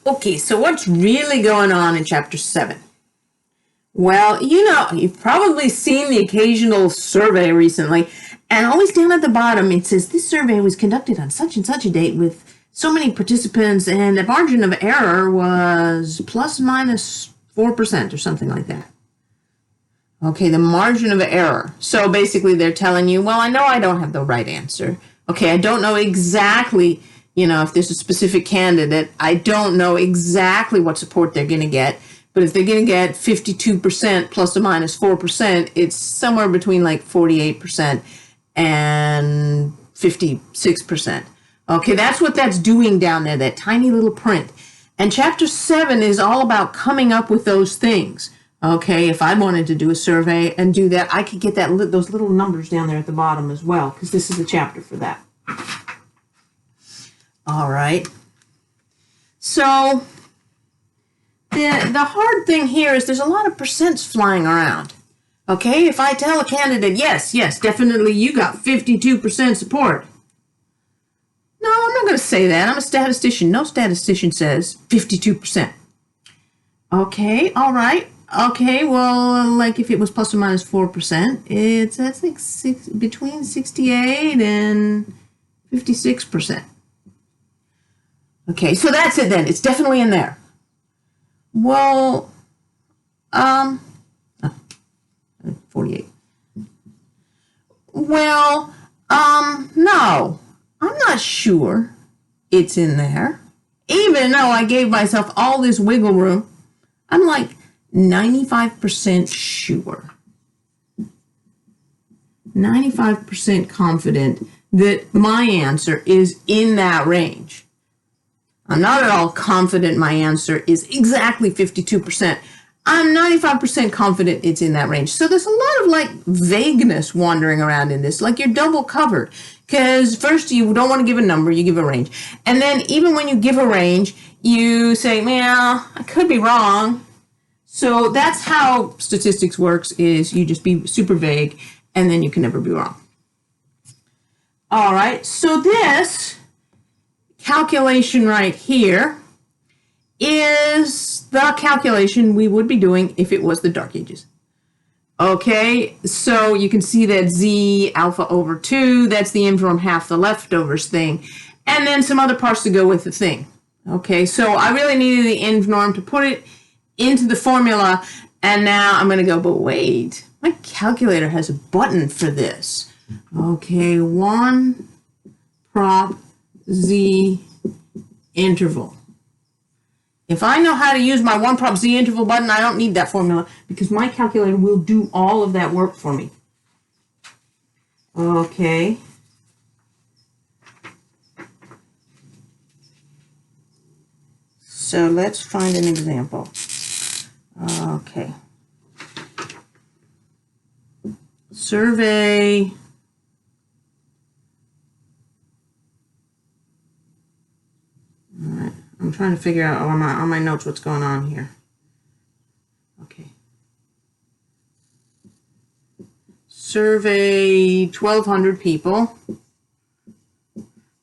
Okay, so what's really going on in Chapter 7? Well, you've probably seen the occasional survey recently, and always down at the bottom it says this survey was conducted on such and such a date with so many participants, and the margin of error was plus minus 4% or something like that. Okay, the margin of error. So basically they're telling you, well, I know I don't have the right answer. Okay, I don't know exactly, if there's a specific candidate, I don't know exactly what support they're going to get. But if they're going to get 52% plus or minus 4%, it's somewhere between like 48% and 56%. Okay, that's what that's doing down there, that tiny little print. And Chapter 7 is all about coming up with those things. Okay, if I wanted to do a survey and do that, I could get those little numbers down there at the bottom as well, because this is a chapter for that. All right. So the hard thing here is there's a lot of percents flying around. Okay, if I tell a candidate, yes, definitely you got 52% support. No, I'm not going to say that. I'm a statistician. No statistician says 52%. Okay, all right. Okay, well, like if it was plus or minus 4%, that's like between 68 and 56%. Okay, so that's it then. It's definitely in there. Well, 48. Well, no, I'm not sure it's in there. Even though I gave myself all this wiggle room, I'm like 95% sure. 95% confident that my answer is in that range. I'm not at all confident my answer is exactly 52%. I'm 95% confident it's in that range. So there's a lot of like vagueness wandering around in this, like you're double covered. Because first you don't want to give a number, you give a range. And then even when you give a range, you say, well, I could be wrong. So that's how statistics works, is you just be super vague and then you can never be wrong. All right, so this calculation right here is the calculation we would be doing if it was the Dark Ages. Okay, so you can see that Z alpha over 2, that's the inform half the leftovers thing, and then some other parts to go with the thing. Okay, so I really needed the inv norm to put it into the formula, and now I'm going to go, but wait, my calculator has a button for this. Okay, 1 prop Z interval. If I know how to use my 1 prop Z interval button, I don't need that formula because my calculator will do all of that work for me. Okay. So let's find an example. Okay. Survey. All right. I'm trying to figure out on my notes what's going on here. Okay. Survey 1,200 people.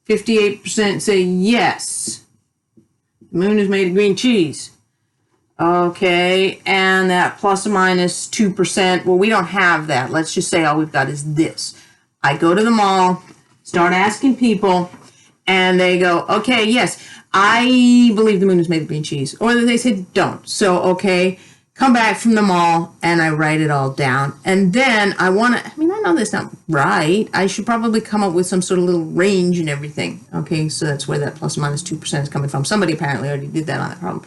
58% say yes. The moon is made of green cheese. Okay, and that plus or minus 2%. Well, we don't have that. Let's just say all we've got is this. I go to the mall, start asking people, and they go, okay, yes, I believe the moon is made of green cheese. Or they say don't. So, okay, come back from the mall, and I write it all down. And then I know that's not right. I should probably come up with some sort of little range and everything. Okay, so that's where that plus or minus 2% is coming from. Somebody apparently already did that on that problem.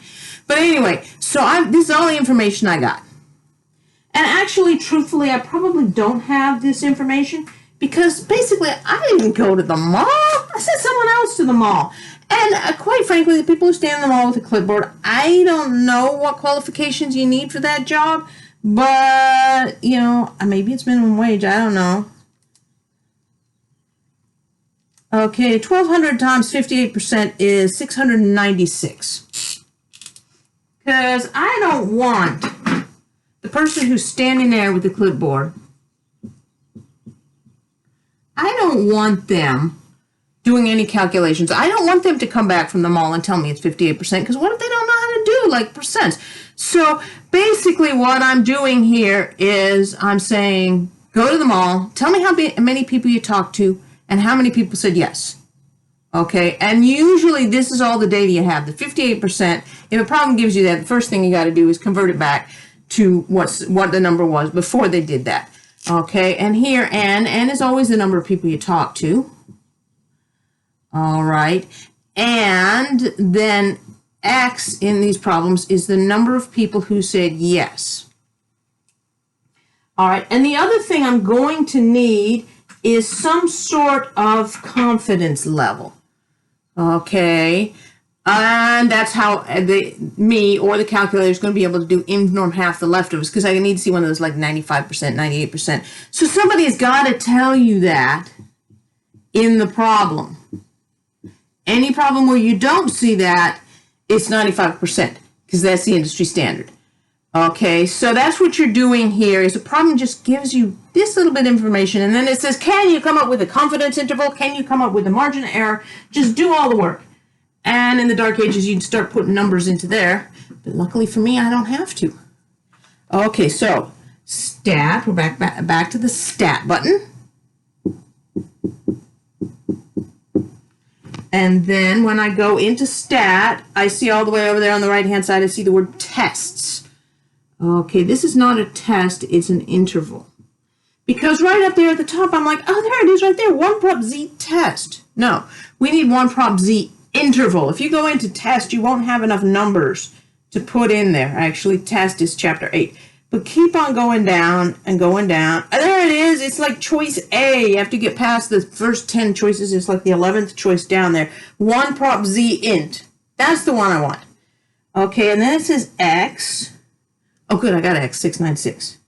But anyway, so this is all the information I got. And actually, truthfully, I probably don't have this information because basically I didn't go to the mall. I sent someone else to the mall. And quite frankly, the people who stand in the mall with a clipboard, I don't know what qualifications you need for that job. But, maybe it's minimum wage. I don't know. Okay, 1,200 times 58% is 696. Because I don't want the person who's standing there with the clipboard, I don't want them doing any calculations. I don't want them to come back from the mall and tell me it's 58%, because what if they don't know how to do like percents? So basically what I'm doing here is I'm saying, go to the mall, tell me how many people you talked to and how many people said yes. Okay, and usually this is all the data you have, the 58%. If a problem gives you that, the first thing you got to do is convert it back to what the number was before they did that. Okay, and here n is always the number of people you talk to. All right, and then x in these problems is the number of people who said yes. All right, and the other thing I'm going to need is some sort of confidence level. Okay, and that's how me or the calculator is going to be able to do InVNorm half the leftovers, because I need to see one of those like 95%, 98%. So somebody has got to tell you that in the problem. Any problem where you don't see that, it's 95%, because that's the industry standard. Okay, so that's what you're doing here, is the problem just gives you this little bit of information, and then it says, can you come up with a confidence interval? Can you come up with a margin of error? Just do all the work. And in the dark ages, you'd start putting numbers into there, but luckily for me, I don't have to. Okay, so stat, we're back to the stat button. And then when I go into stat, I see all the way over there on the right-hand side, I see the word tests. Okay, this is not a test, it's an interval. Because right up there at the top, I'm like, oh, there it is right there, 1 prop z test. No, we need 1 prop z interval. If you go into test, you won't have enough numbers to put in there. Actually, test is chapter 8. But keep on going down and going down. And there it is. It's like choice A. You have to get past the first 10 choices. It's like the 11th choice down there. 1 prop z int. That's the one I want. Okay, and then it says x. Oh, good. I got x, 696.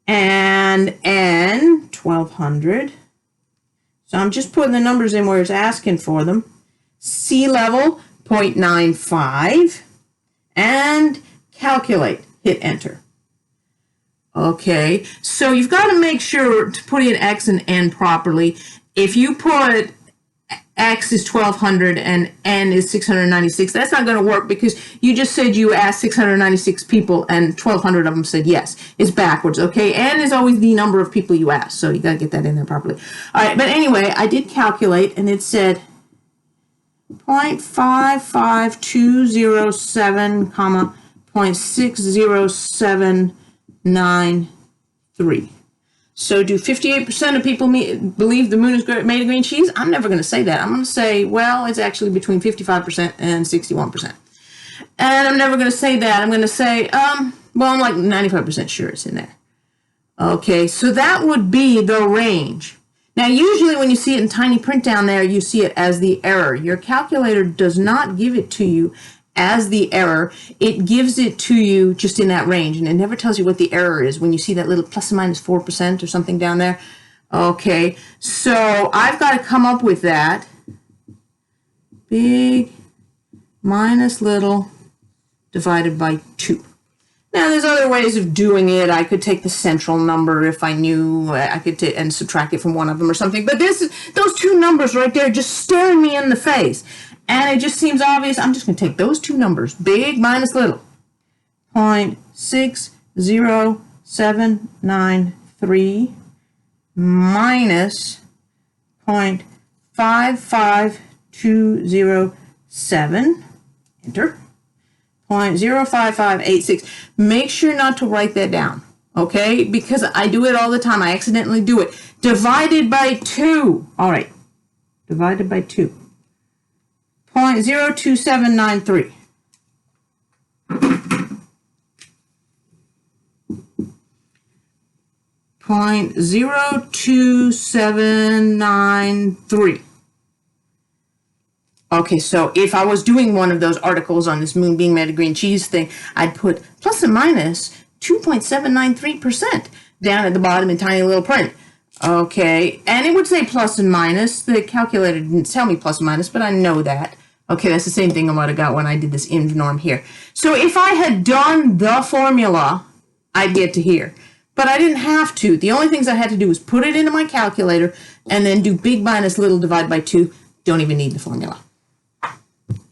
And n, 1200. So I'm just putting the numbers in where it's asking for them. C level, 0.95. And calculate. Hit enter. Okay, so you've got to make sure to put in x and n properly. If you put x is 1200 and n is 696, that's not going to work, because you just said you asked 696 people and 1200 of them said yes. It's backwards, okay? N is always the number of people you asked, so you got to get that in there properly. All right, but anyway, I did calculate, and it said 0.55207, comma, 0.60793. So do 58% of people believe the moon is made of green cheese? I'm never going to say that. I'm going to say, well, it's actually between 55% and 61%. And I'm never going to say that. I'm going to say, well, I'm like 95% sure it's in there. Okay, so that would be the range. Now, usually when you see it in tiny print down there, you see it as the error. Your calculator does not give it to you as the error. It gives it to you just in that range, and it never tells you what the error is when you see that little plus or minus 4% or something down there. Okay, so I've got to come up with that. Big minus little divided by 2. Now, there's other ways of doing it. I could take the central number if I knew. I could and subtract it from one of them or something. But those two numbers right there just staring me in the face. And it just seems obvious. I'm just going to take those two numbers, big minus little, 0.60793 minus 0.55207, enter, 0.05586. Make sure not to write that down, okay? Because I do it all the time. I accidentally do it. Divided by 2. All right, divided by 2. 0.02793. .02793. Okay, so if I was doing one of those articles on this moon being made of green cheese thing, I'd put plus or minus 2.793% down at the bottom in tiny little print. Okay, and it would say plus and minus. The calculator didn't tell me plus and minus, but I know that. Okay, that's the same thing I would have got when I did this InVNorm here. So if I had done the formula, I'd get to here. But I didn't have to. The only things I had to do was put it into my calculator, and then do big minus little divide by 2. Don't even need the formula.